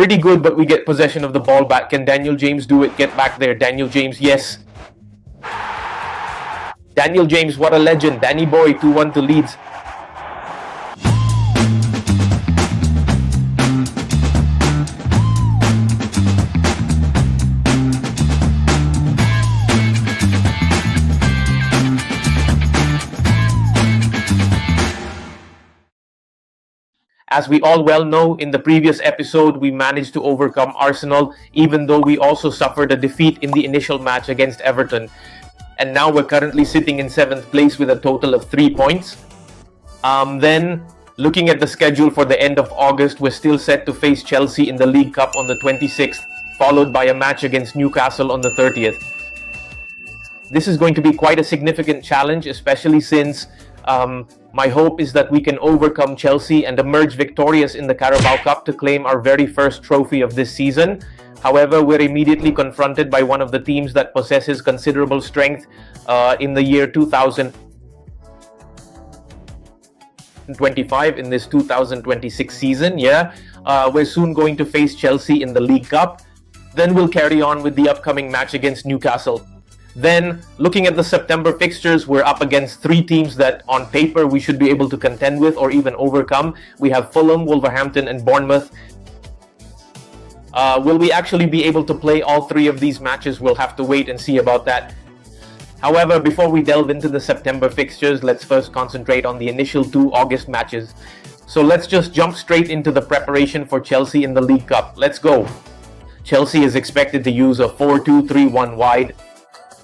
Pretty good, but we get possession of the ball back. Can Daniel James do it? Get back there. Daniel James, yes. Daniel James, what a legend. Danny Boy, 2-1 to Leeds. As we all well know, in the previous episode, we managed to overcome Arsenal, even though we also suffered a defeat in the initial match against Everton. And now we're currently sitting in 7th place with a total of 3 points. Then, looking at the schedule for the end of August, we're still set to face Chelsea in the League Cup on the 26th, followed by a match against Newcastle on the 30th. This is going to be quite a significant challenge, especially since my hope is that we can overcome Chelsea and emerge victorious in the Carabao Cup to claim our very first trophy of this season. However, we're immediately confronted by one of the teams that possesses considerable strength in the year 2025, in this 2026 season. We're soon going to face Chelsea in the League Cup. Then we'll carry on with the upcoming match against Newcastle. Then, looking at the September fixtures, we're up against 3 teams that on paper we should be able to contend with or even overcome. We have Fulham, Wolverhampton and Bournemouth. Will we actually be able to play all 3 of these matches? We'll have to wait and see about that. However, before we delve into the September fixtures, let's first concentrate on the initial 2 August matches. So let's just jump straight into the preparation for Chelsea in the League Cup. Let's go. Chelsea is expected to use a 4-2-3-1 wide.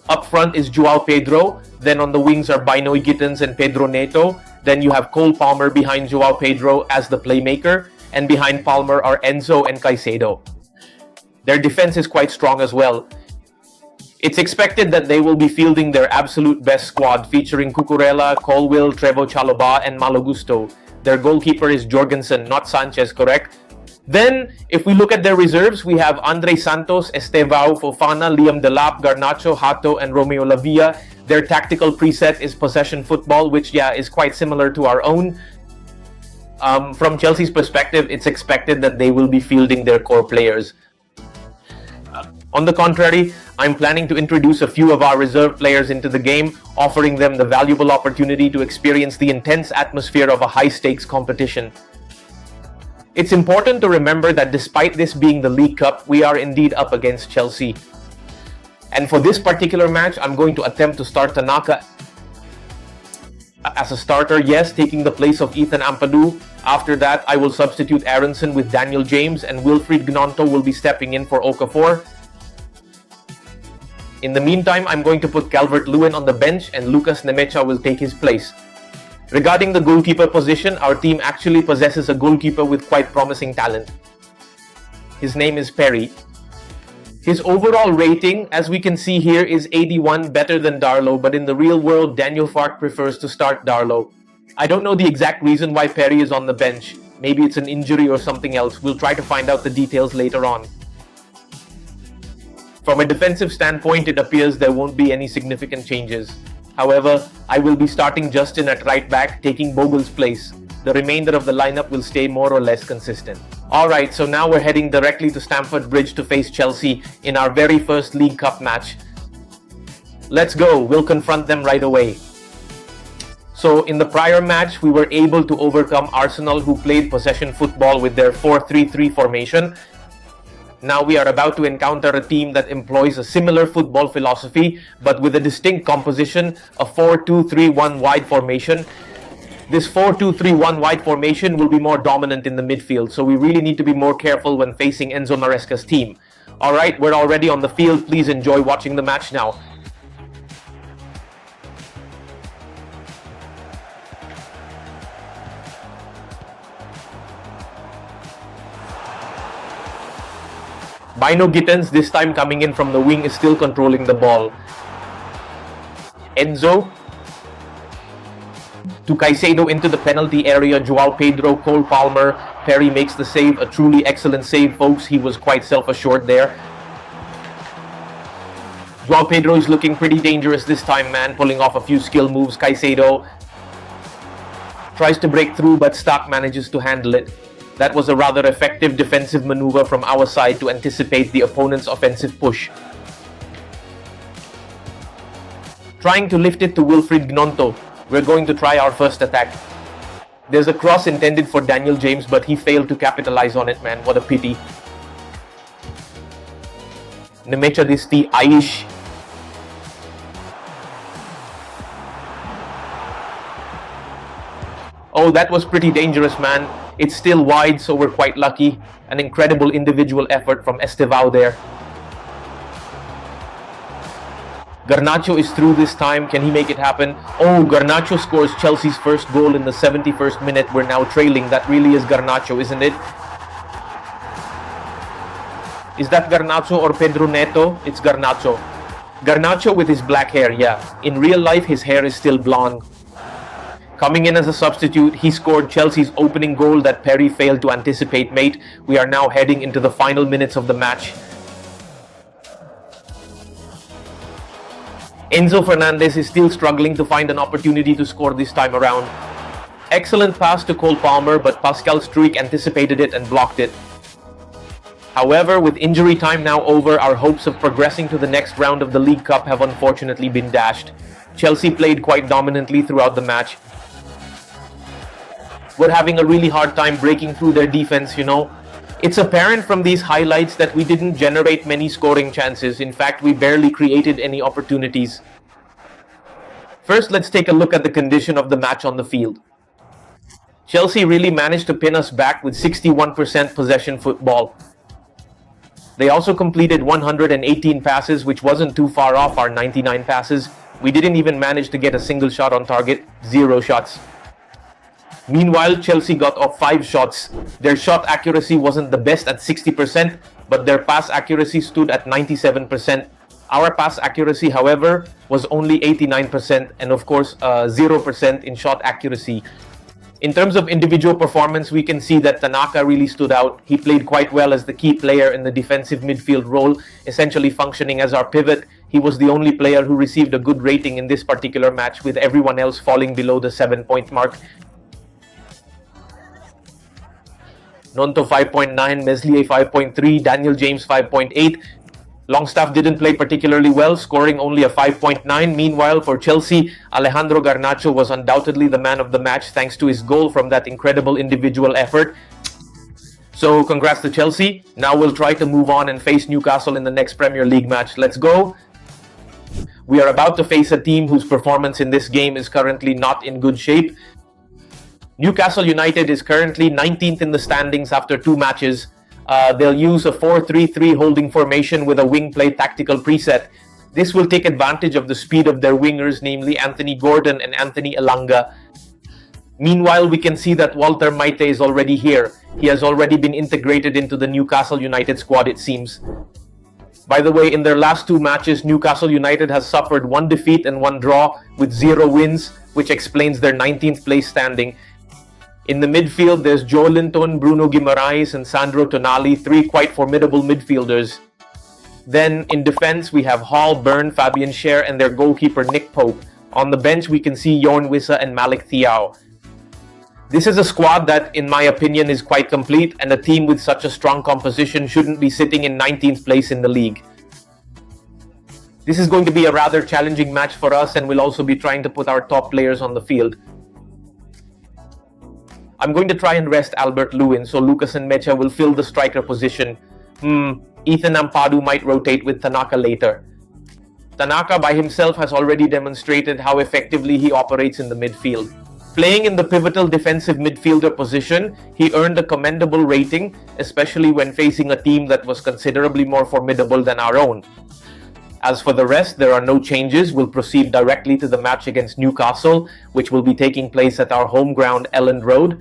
Up front is Joao Pedro, then on the wings are Binoy Gittins and Pedro Neto, then you have Cole Palmer behind Joao Pedro as the playmaker, and behind Palmer are Enzo and Caicedo. Their defense is quite strong as well. It's expected that they will be fielding their absolute best squad, featuring Cucurella, Colwill, Trevoh Chalobah and Malo Gusto. Their goalkeeper is Jorgensen, not Sanchez, correct? Then, if we look at their reserves, we have Andre Santos, Estevao, Fofana, Liam Delap, Garnacho, Hato, and Romeo Lavia. Their tactical preset is possession football, which, is quite similar to our own. From Chelsea's perspective, it's expected that they will be fielding their core players. On the contrary, I'm planning to introduce a few of our reserve players into the game, offering them the valuable opportunity to experience the intense atmosphere of a high-stakes competition. It's important to remember that despite this being the League Cup, we are indeed up against Chelsea. And for this particular match, I'm going to attempt to start Tanaka as a starter, taking the place of Ethan Ampadu. After that, I will substitute Aronson with Daniel James, and Wilfried Gnonto will be stepping in for Okafor. In the meantime, I'm going to put Calvert-Lewin on the bench, and Lucas Nemecha will take his place. Regarding the goalkeeper position, our team actually possesses a goalkeeper with quite promising talent. His name is Perry. His overall rating, as we can see here, is 81, better than Darlow, but in the real world, Daniel Farke prefers to start Darlow. I don't know the exact reason why Perry is on the bench. Maybe it's an injury or something else. We'll try to find out the details later on. From a defensive standpoint, it appears there won't be any significant changes. However, I will be starting Justin at right back, taking Bogle's place. The remainder of the lineup will stay more or less consistent. Alright, so now we're heading directly to Stamford Bridge to face Chelsea in our very first League Cup match. Let's go, we'll confront them right away. So in the prior match, we were able to overcome Arsenal, who played possession football with their 4-3-3 formation. Now we are about to encounter a team that employs a similar football philosophy, but with a distinct composition, a 4-2-3-1 wide formation. This 4-2-3-1 wide formation will be more dominant in the midfield, so we really need to be more careful when facing Enzo Maresca's team. Alright, we're already on the field. Please enjoy watching the match now. Bino Gittins, this time coming in from the wing, is still controlling the ball. Enzo to Caicedo into the penalty area. Joao Pedro, Cole Palmer, Perry makes the save. A truly excellent save, folks. He was quite self-assured there. Joao Pedro is looking pretty dangerous this time, man, pulling off a few skill moves. Caicedo tries to break through, but Stark manages to handle it. That was a rather effective defensive maneuver from our side to anticipate the opponent's offensive push. Trying to lift it to Wilfried Gnonto. We're going to try our first attack. There's a cross intended for Daniel James, but he failed to capitalize on it, man. What a pity. Nemecha Disti Aish. Oh, that was pretty dangerous, man. It's still wide, so we're quite lucky. An incredible individual effort from Estevao there. Garnacho is through this time. Can he make it happen? Oh, Garnacho scores Chelsea's first goal in the 71st minute. We're now trailing. That really is Garnacho, isn't it? Is that Garnacho or Pedro Neto? It's Garnacho. Garnacho with his black hair, yeah. In real life, his hair is still blonde. Coming in as a substitute, he scored Chelsea's opening goal that Perry failed to anticipate, mate. We are now heading into the final minutes of the match. Enzo Fernandez is still struggling to find an opportunity to score this time around. Excellent pass to Cole Palmer, but Pascal Struijk anticipated it and blocked it. However, with injury time now over, our hopes of progressing to the next round of the League Cup have unfortunately been dashed. Chelsea played quite dominantly throughout the match. We're having a really hard time breaking through their defense, you know. It's apparent from these highlights that we didn't generate many scoring chances. In fact, we barely created any opportunities. First, let's take a look at the condition of the match on the field. Chelsea really managed to pin us back with 61% possession football. They also completed 118 passes, which wasn't too far off our 99 passes. We didn't even manage to get a single shot on target, 0 shots. Meanwhile, Chelsea got off 5 shots. Their shot accuracy wasn't the best at 60%, but their pass accuracy stood at 97%. Our pass accuracy, however, was only 89%, and of course, 0% in shot accuracy. In terms of individual performance, we can see that Tanaka really stood out. He played quite well as the key player in the defensive midfield role, essentially functioning as our pivot. He was the only player who received a good rating in this particular match, with everyone else falling below the 7-point mark. Nonto 5.9, Meslier 5.3, Daniel James 5.8. Longstaff didn't play particularly well, scoring only a 5.9. Meanwhile, for Chelsea, Alejandro Garnacho was undoubtedly the man of the match thanks to his goal from that incredible individual effort. So, congrats to Chelsea. Now we'll try to move on and face Newcastle in the next Premier League match. Let's go. We are about to face a team whose performance in this game is currently not in good shape. Newcastle United is currently 19th in the standings after 2 matches. They'll use a 4-3-3 holding formation with a wing play tactical preset. This will take advantage of the speed of their wingers, namely Anthony Gordon and Anthony Elanga. Meanwhile, we can see that Walter Maite is already here. He has already been integrated into the Newcastle United squad, it seems. By the way, in their last 2 matches, Newcastle United has suffered 1 defeat and 1 draw with 0 wins, which explains their 19th place standing. In the midfield, there's Joe Linton, Bruno Guimaraes, and Sandro Tonali, 3 quite formidable midfielders. Then, in defense, we have Hall, Byrne, Fabian Schär, and their goalkeeper Nick Pope. On the bench, we can see Jorn Wissa and Malik Thiaw. This is a squad that, in my opinion, is quite complete, and a team with such a strong composition shouldn't be sitting in 19th place in the league. This is going to be a rather challenging match for us, and we'll also be trying to put our top players on the field. I'm going to try and rest Albert Lewin, so Lucas and Mecha will fill the striker position. Ethan Ampadu might rotate with Tanaka later. Tanaka by himself has already demonstrated how effectively he operates in the midfield. Playing in the pivotal defensive midfielder position, he earned a commendable rating, especially when facing a team that was considerably more formidable than our own. As for the rest, there are no changes. We'll proceed directly to the match against Newcastle, which will be taking place at our home ground, Elland Road.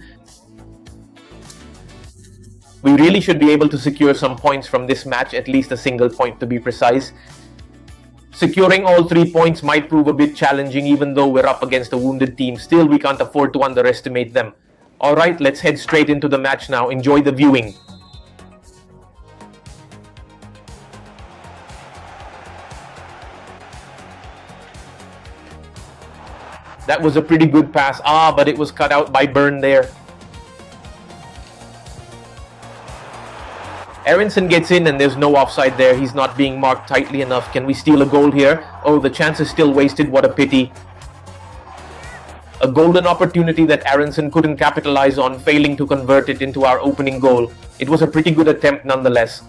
We really should be able to secure some points from this match, at least a single point to be precise. Securing all 3 points might prove a bit challenging even though we're up against a wounded team. Still, we can't afford to underestimate them. Alright, let's head straight into the match now. Enjoy the viewing. That was a pretty good pass. But it was cut out by Byrne there. Aronson gets in and there's no offside there. He's not being marked tightly enough. Can we steal a goal here? Oh, the chance is still wasted. What a pity. A golden opportunity that Aronson couldn't capitalize on, failing to convert it into our opening goal. It was a pretty good attempt nonetheless.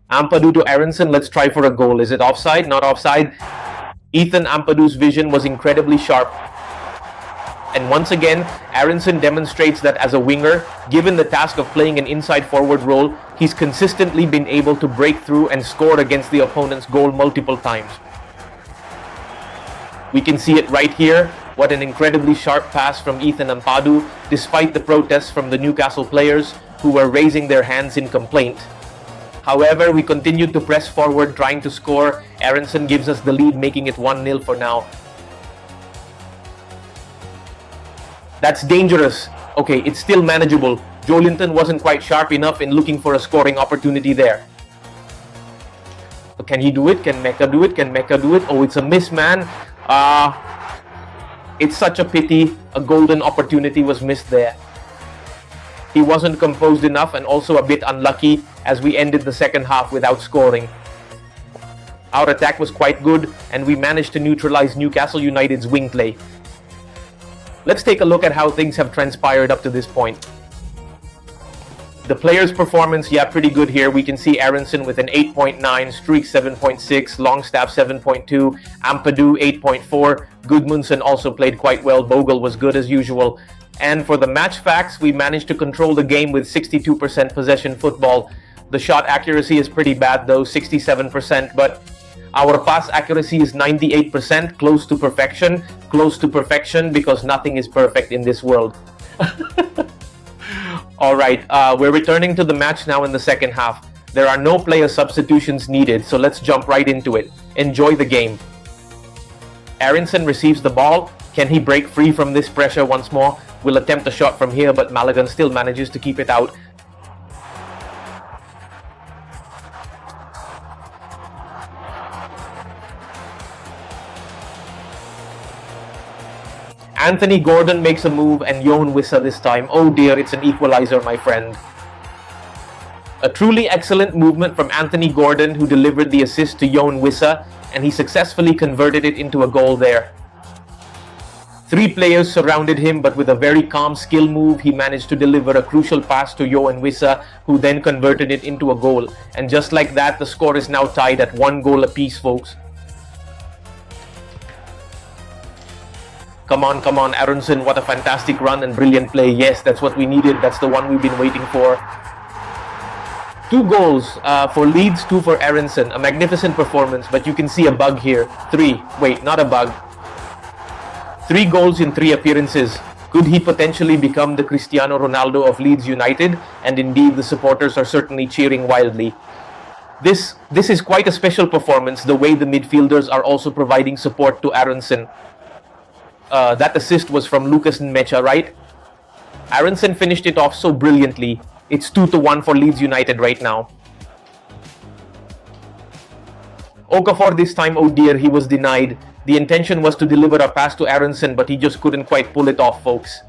Ampadu to Aronson. Let's try for a goal. Is it offside? Not offside. Ethan Ampadu's vision was incredibly sharp. And once again, Aronson demonstrates that as a winger, given the task of playing an inside forward role, he's consistently been able to break through and score against the opponent's goal multiple times. We can see it right here. What an incredibly sharp pass from Ethan Ampadu, despite the protests from the Newcastle players who were raising their hands in complaint. However, we continued to press forward, trying to score. Aronson gives us the lead, making it 1-0 for now. That's dangerous. Okay, it's still manageable. Joelinton wasn't quite sharp enough in looking for a scoring opportunity there. But can he do it? Can Mecca do it? Can Mecca do it? Oh, it's a miss, man. It's such a pity. A golden opportunity was missed there. He wasn't composed enough and also a bit unlucky as we ended the second half without scoring. Our attack was quite good and we managed to neutralize Newcastle United's wing play. Let's take a look at how things have transpired up to this point. The players' performance, yeah, pretty good here. We can see Aronson with an 8.9, Streak 7.6, Longstaff 7.2, Ampadu 8.4, Gudmundsson also played quite well, Bogle was good as usual. And for the match facts, we managed to control the game with 62% possession football. The shot accuracy is pretty bad though, 67%, but our pass accuracy is 98%, close to perfection because nothing is perfect in this world. Alright, we're returning to the match now in the second half. There are no player substitutions needed, so let's jump right into it. Enjoy the game. Aronson receives the ball. Can he break free from this pressure once more? We'll attempt a shot from here, but Malagan still manages to keep it out. Anthony Gordon makes a move and Yoan Wissa this time. Oh dear, it's an equalizer, my friend. A truly excellent movement from Anthony Gordon, who delivered the assist to Yoan Wissa, and he successfully converted it into a goal there. 3 players surrounded him, but with a very calm skill move, he managed to deliver a crucial pass to Yoan Wissa, who then converted it into a goal. And just like that, the score is now tied at 1 goal apiece, folks. Come on, Aronson, what a fantastic run and brilliant play. Yes, that's what we needed. That's the one we've been waiting for. 2 goals for Leeds, 2 for Aronson. A magnificent performance, but you can see a bug here. 3. Wait, not a bug. 3 goals in 3 appearances. Could he potentially become the Cristiano Ronaldo of Leeds United? And indeed, the supporters are certainly cheering wildly. This is quite a special performance, the way the midfielders are also providing support to Aronson. That assist was from Lucas Nmecha, right? Aronson finished it off so brilliantly. It's 2-1 for Leeds United right now. Okafor this time, oh dear, he was denied. The intention was to deliver a pass to Aronson, but he just couldn't quite pull it off, folks.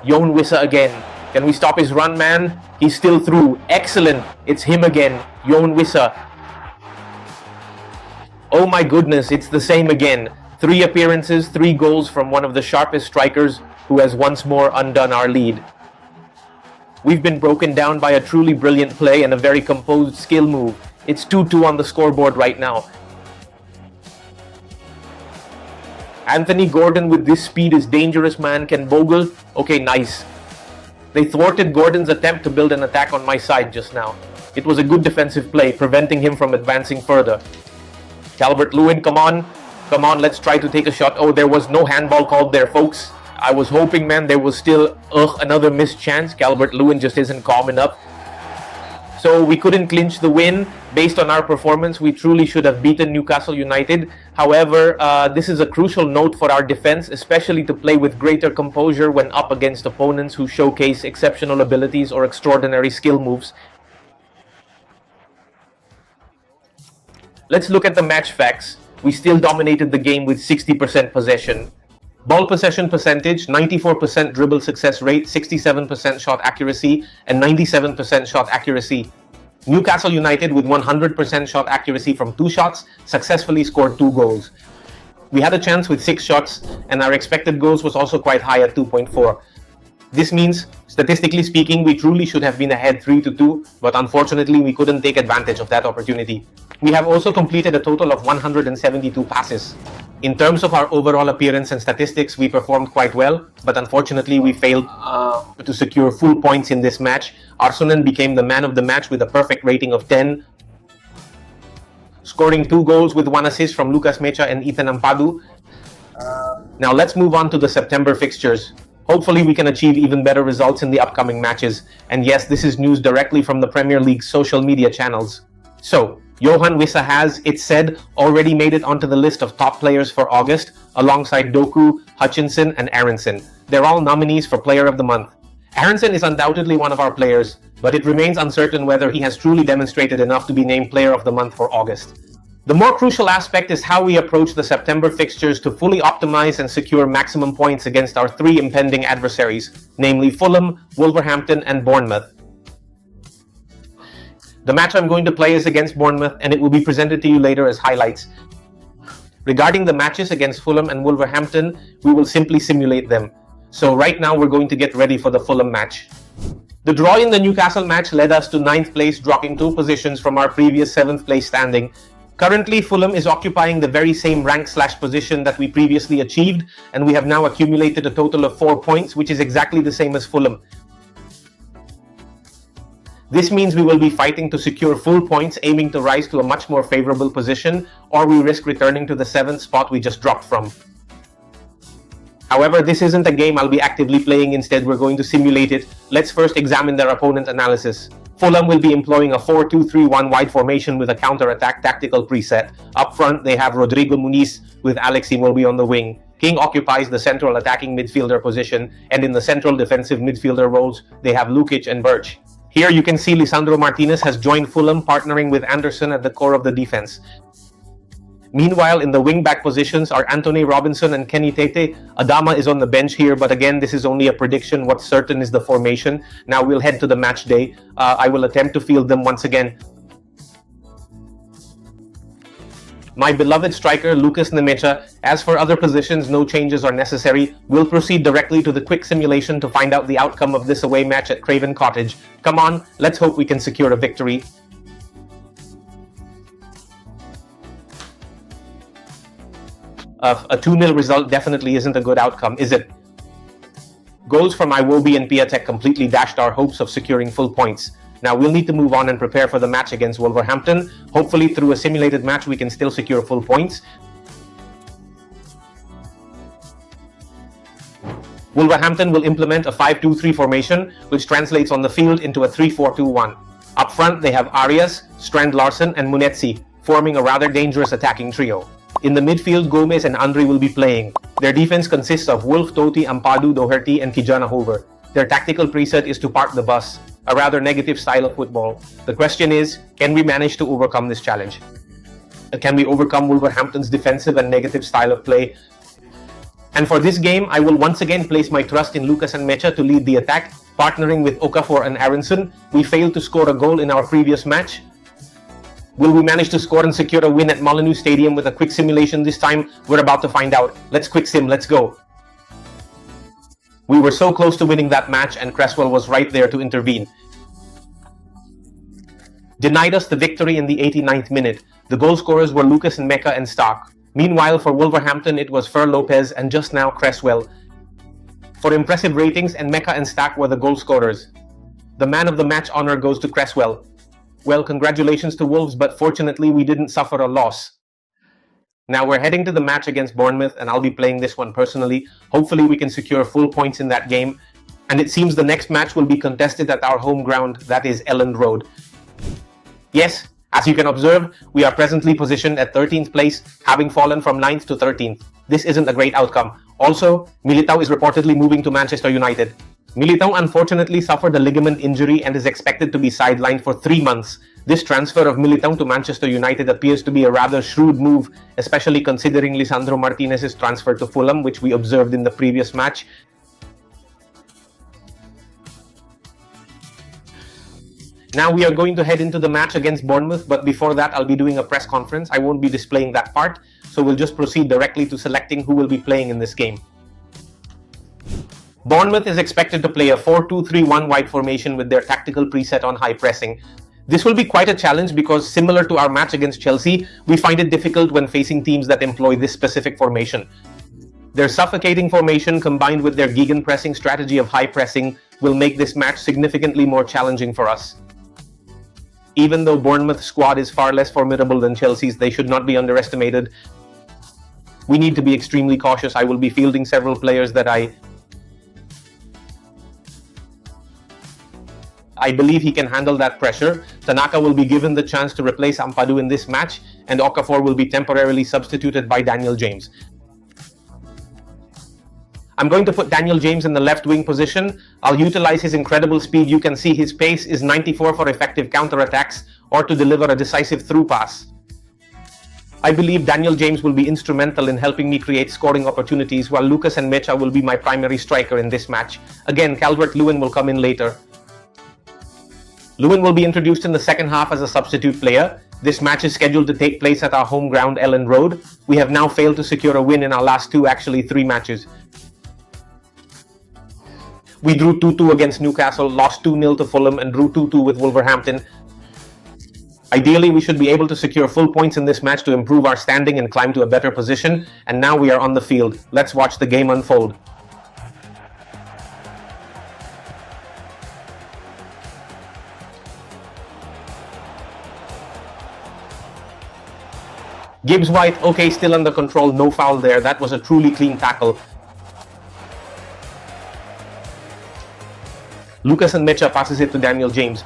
Yoan Wissa again. Can we stop his run, man? He's still through. Excellent. It's him again. Yoan Wissa. Oh my goodness, it's the same again. 3 appearances, 3 goals from one of the sharpest strikers who has once more undone our lead. We've been broken down by a truly brilliant play and a very composed skill move. It's 2-2 on the scoreboard right now. Anthony Gordon with this speed is dangerous, man. Can Bogle? Okay, nice. They thwarted Gordon's attempt to build an attack on my side just now. It was a good defensive play, preventing him from advancing further. Calvert-Lewin, come on, let's try to take a shot. Oh, there was no handball called there, folks. I was hoping, man, there was still another missed chance. Calvert-Lewin just isn't calm enough. So we couldn't clinch the win. Based on our performance, we truly should have beaten Newcastle United. However, this is a crucial note for our defense, especially to play with greater composure when up against opponents who showcase exceptional abilities or extraordinary skill moves. Let's look at the match facts. We still dominated the game with 60% possession. Ball possession percentage, 94% dribble success rate, 67% shot accuracy, and 97% shot accuracy. Newcastle United, with 100% shot accuracy from 2 shots, successfully scored 2 goals. We had a chance with 6 shots, and our expected goals was also quite high at 2.4. This means, statistically speaking, we truly should have been ahead 3-2, but unfortunately we couldn't take advantage of that opportunity. We have also completed a total of 172 passes. In terms of our overall appearance and statistics, we performed quite well, but unfortunately we failed to secure full points in this match. Arsenal became the man of the match with a perfect rating of 10, scoring 2 goals with 1 assist from Lucas Mecha and Ethan Ampadu. Now let's move on to the September fixtures. Hopefully we can achieve even better results in the upcoming matches. And yes, this is news directly from the Premier League's social media channels. So, Johan Wissa has, it's said, already made it onto the list of top players for August, alongside Doku, Hutchinson, and Aronson. They're all nominees for Player of the Month. Aronson is undoubtedly one of our players, but it remains uncertain whether he has truly demonstrated enough to be named Player of the Month for August. The more crucial aspect is how we approach the September fixtures to fully optimize and secure maximum points against our 3 impending adversaries, namely Fulham, Wolverhampton, and Bournemouth. The match I'm going to play is against Bournemouth, and it will be presented to you later as highlights. Regarding the matches against Fulham and Wolverhampton, we will simply simulate them. So right now we're going to get ready for the Fulham match. The draw in the Newcastle match led us to 9th place, dropping 2 positions from our previous 7th place standing. Currently, Fulham is occupying the very same rank/position that we previously achieved, and we have now accumulated a total of 4 points, which is exactly the same as Fulham. This means we will be fighting to secure full points, aiming to rise to a much more favorable position, or we risk returning to the 7th spot we just dropped from. However, this isn't a game I'll be actively playing. Instead, we're going to simulate it. Let's first examine their opponent analysis. Fulham will be employing a 4-2-3-1 wide formation with a counter-attack tactical preset. Up front, they have Rodrigo Muniz with Alex Iwobi on the wing. King occupies the central attacking midfielder position, and in the central defensive midfielder roles, they have Lukic and Birch. Here you can see Lisandro Martinez has joined Fulham, partnering with Anderson at the core of the defense. Meanwhile, in the wing-back positions are Anthony Robinson and Kenny Tete. Adama is on the bench here, but again, this is only a prediction. What's certain is the formation. Now we'll head to the match day. I will attempt to field them once again. My beloved striker, Lucas Nemecha. As for other positions, no changes are necessary. We'll proceed directly to the quick simulation to find out the outcome of this away match at Craven Cottage. Come on, let's hope we can secure a victory. A 2-0 result definitely isn't a good outcome, is it? Goals from Iwobi and Piatek completely dashed our hopes of securing full points. Now we'll need to move on and prepare for the match against Wolverhampton. Hopefully through a simulated match we can still secure full points. Wolverhampton will implement a 5-2-3 formation, which translates on the field into a 3-4-2-1. Up front they have Arias, Strand Larsen and Munetsi, forming a rather dangerous attacking trio. In the midfield, Gomez and Andre will be playing. Their defense consists of Wolf, Totti, Ampadu, Doherty, and Kijana Hover. Their tactical preset is to park the bus, a rather negative style of football. The question is, can we manage to overcome this challenge? Can we overcome Wolverhampton's defensive and negative style of play? And for this game, I will once again place my trust in Lucas and Mecha to lead the attack, partnering with Okafor and Aronson. We failed to score a goal in our previous match. Will we manage to score and secure a win at Molineux Stadium with a quick simulation this time? We're about to find out. Let's quick sim, let's go. We were so close to winning that match, and Cresswell was right there to intervene. Denied us the victory in the 89th minute. The goal scorers were Lucas and Mecha and Stark. Meanwhile, for Wolverhampton, it was Fer Lopez and just now Cresswell. For impressive ratings, and Mecha and Stark were the goal scorers. The man of the match honor goes to Cresswell. Well, congratulations to Wolves, but fortunately we didn't suffer a loss. Now we're heading to the match against Bournemouth, and I'll be playing this one personally. Hopefully we can secure full points in that game. And it seems the next match will be contested at our home ground, that is Elland Road. Yes, as you can observe, we are presently positioned at 13th place, having fallen from 9th to 13th. This isn't a great outcome. Also, Militao is reportedly moving to Manchester United. Militão unfortunately suffered a ligament injury and is expected to be sidelined for 3 months. This transfer of Militão to Manchester United appears to be a rather shrewd move, especially considering Lisandro Martinez's transfer to Fulham, which we observed in the previous match. Now we are going to head into the match against Bournemouth, but before that I'll be doing a press conference. I won't be displaying that part, so we'll just proceed directly to selecting who will be playing in this game. Bournemouth is expected to play a 4-2-3-1 wide formation with their tactical preset on high pressing. This will be quite a challenge because, similar to our match against Chelsea, we find it difficult when facing teams that employ this specific formation. Their suffocating formation combined with their gegenpressing strategy of high pressing will make this match significantly more challenging for us. Even though Bournemouth's squad is far less formidable than Chelsea's, they should not be underestimated. We need to be extremely cautious. I will be fielding several players that I believe he can handle that pressure. Tanaka will be given the chance to replace Ampadu in this match, and Okafor will be temporarily substituted by Daniel James. I'm going to put Daniel James in the left wing position. I'll utilize his incredible speed. You can see his pace is 94 for effective counter-attacks or to deliver a decisive through pass. I believe Daniel James will be instrumental in helping me create scoring opportunities, while Lucas and Mecha will be my primary striker in this match. Again, Calvert-Lewin will come in later. Lewin will be introduced in the second half as a substitute player. This match is scheduled to take place at our home ground, Ellen Road. We have now failed to secure a win in our last three matches. We drew 2-2 against Newcastle, lost 2-0 to Fulham, and drew 2-2 with Wolverhampton. Ideally, we should be able to secure full points in this match to improve our standing and climb to a better position, and now we are on the field. Let's watch the game unfold. Gibbs White, okay, still under control, no foul there. That was a truly clean tackle. Lucas and Mecha passes it to Daniel James.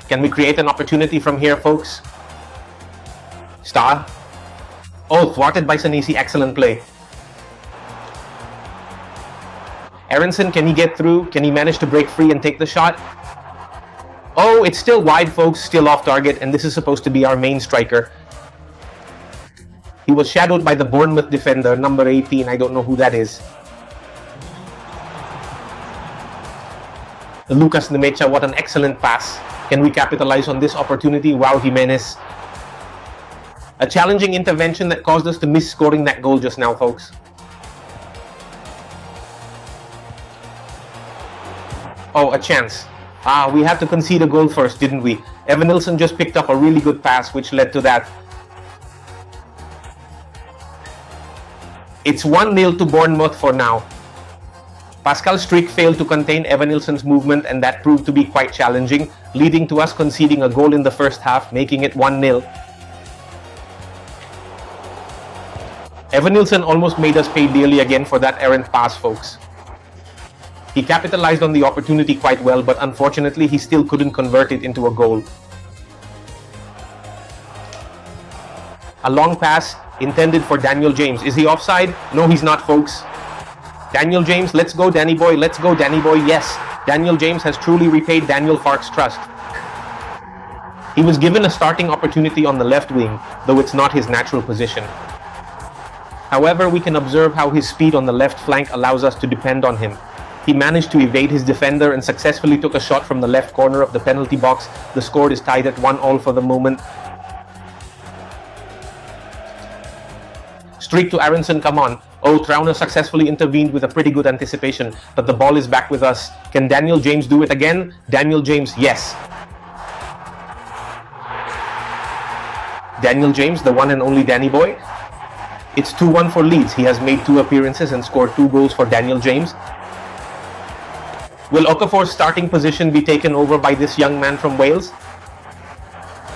Can we create an opportunity from here, folks? Star. Oh, thwarted by Sanisi, excellent play. Aronson, can he get through? Can he manage to break free and take the shot? Oh, it's still wide, folks, still off target, and this is supposed to be our main striker. He was shadowed by the Bournemouth defender, number 18, I don't know who that is. Lucas Nemecha, what an excellent pass. Can we capitalize on this opportunity? Wow, Jimenez. A challenging intervention that caused us to miss scoring that goal just now, folks. Oh, a chance. We had to concede a goal first, didn't we? Evanilson just picked up a really good pass which led to that. It's 1-0 to Bournemouth for now. Pascal Struijk failed to contain Evanilson's movement, and that proved to be quite challenging, leading to us conceding a goal in the first half, making it 1-0. Evanilson almost made us pay dearly again for that errant pass, folks. He capitalized on the opportunity quite well, but unfortunately he still couldn't convert it into a goal. A long pass intended for Daniel James. Is he offside? No, he's not, folks. Daniel James, let's go Danny boy, let's go Danny boy, yes. Daniel James has truly repaid Daniel Farke's trust. He was given a starting opportunity on the left wing, though it's not his natural position. However, we can observe how his speed on the left flank allows us to depend on him. He managed to evade his defender and successfully took a shot from the left corner of the penalty box. The score is tied at 1-1 for the moment. Streak to Aronson, come on. Oh, Trauner successfully intervened with a pretty good anticipation, but the ball is back with us. Can Daniel James do it again? Daniel James, yes. Daniel James, the one and only Danny boy. It's 2-1 for Leeds. He has made 2 appearances and scored 2 goals for Daniel James. Will Okafor's starting position be taken over by this young man from Wales?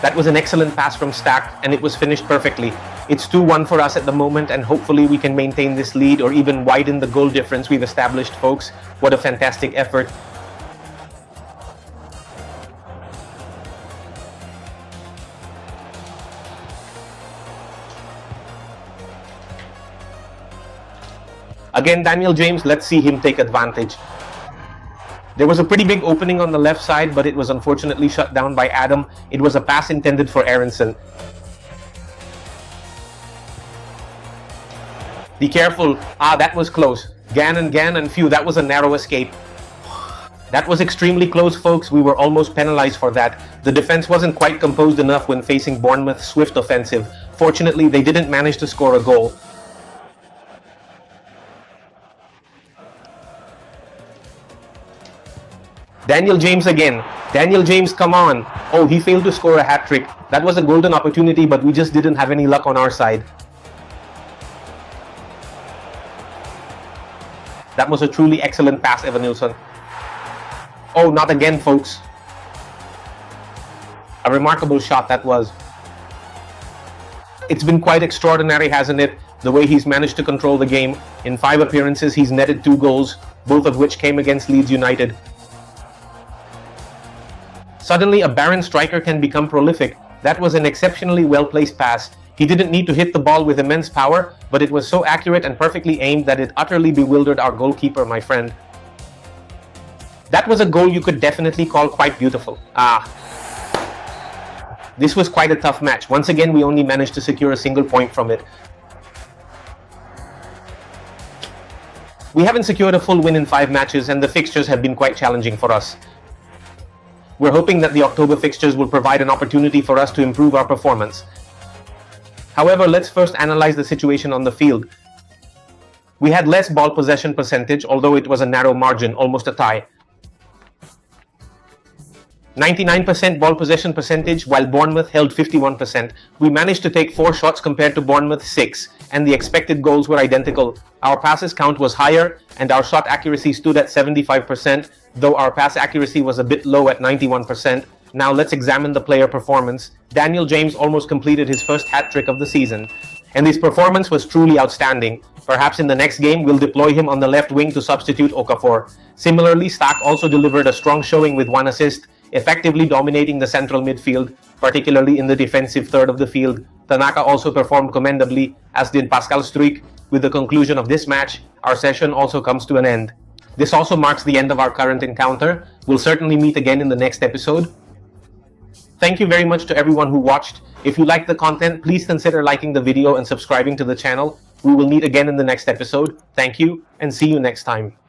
That was an excellent pass from Stack, and it was finished perfectly. It's 2-1 for us at the moment, and hopefully we can maintain this lead or even widen the goal difference we've established, folks. What a fantastic effort. Again, Daniel James, let's see him take advantage. There was a pretty big opening on the left side, but it was unfortunately shut down by Adam. It was a pass intended for Aronson. Be careful. That was close. Gannon, phew, that was a narrow escape. That was extremely close, folks. We were almost penalized for that. The defense wasn't quite composed enough when facing Bournemouth's swift offensive. Fortunately, they didn't manage to score a goal. Daniel James again. Daniel James, come on. Oh, he failed to score a hat-trick. That was a golden opportunity, but we just didn't have any luck on our side. That was a truly excellent pass, Evanilson. Oh, not again, folks. A remarkable shot that was. It's been quite extraordinary, hasn't it? The way he's managed to control the game. In 5 appearances, he's netted 2 goals, both of which came against Leeds United. Suddenly, a barren striker can become prolific. That was an exceptionally well-placed pass. He didn't need to hit the ball with immense power, but it was so accurate and perfectly aimed that it utterly bewildered our goalkeeper, my friend. That was a goal you could definitely call quite beautiful. This was quite a tough match. Once again, we only managed to secure a single point from it. We haven't secured a full win in 5 matches, and the fixtures have been quite challenging for us. We're hoping that the October fixtures will provide an opportunity for us to improve our performance. However, let's first analyze the situation on the field. We had less ball possession percentage, although it was a narrow margin, almost a tie. 99% ball possession percentage, while Bournemouth held 51%. We managed to take 4 shots compared to Bournemouth 6, and the expected goals were identical. Our passes count was higher, and our shot accuracy stood at 75%, though our pass accuracy was a bit low at 91%. Now let's examine the player performance. Daniel James almost completed his first hat-trick of the season, and his performance was truly outstanding. Perhaps in the next game, we'll deploy him on the left wing to substitute Okafor. Similarly, Stack also delivered a strong showing with 1 assist, effectively dominating the central midfield, particularly in the defensive third of the field. Tanaka also performed commendably, as did Pascal Struijk. With the conclusion of this match, our session also comes to an end. This also marks the end of our current encounter. We'll certainly meet again in the next episode. Thank you very much to everyone who watched. If you liked the content, please consider liking the video and subscribing to the channel. We will meet again in the next episode. Thank you, and see you next time.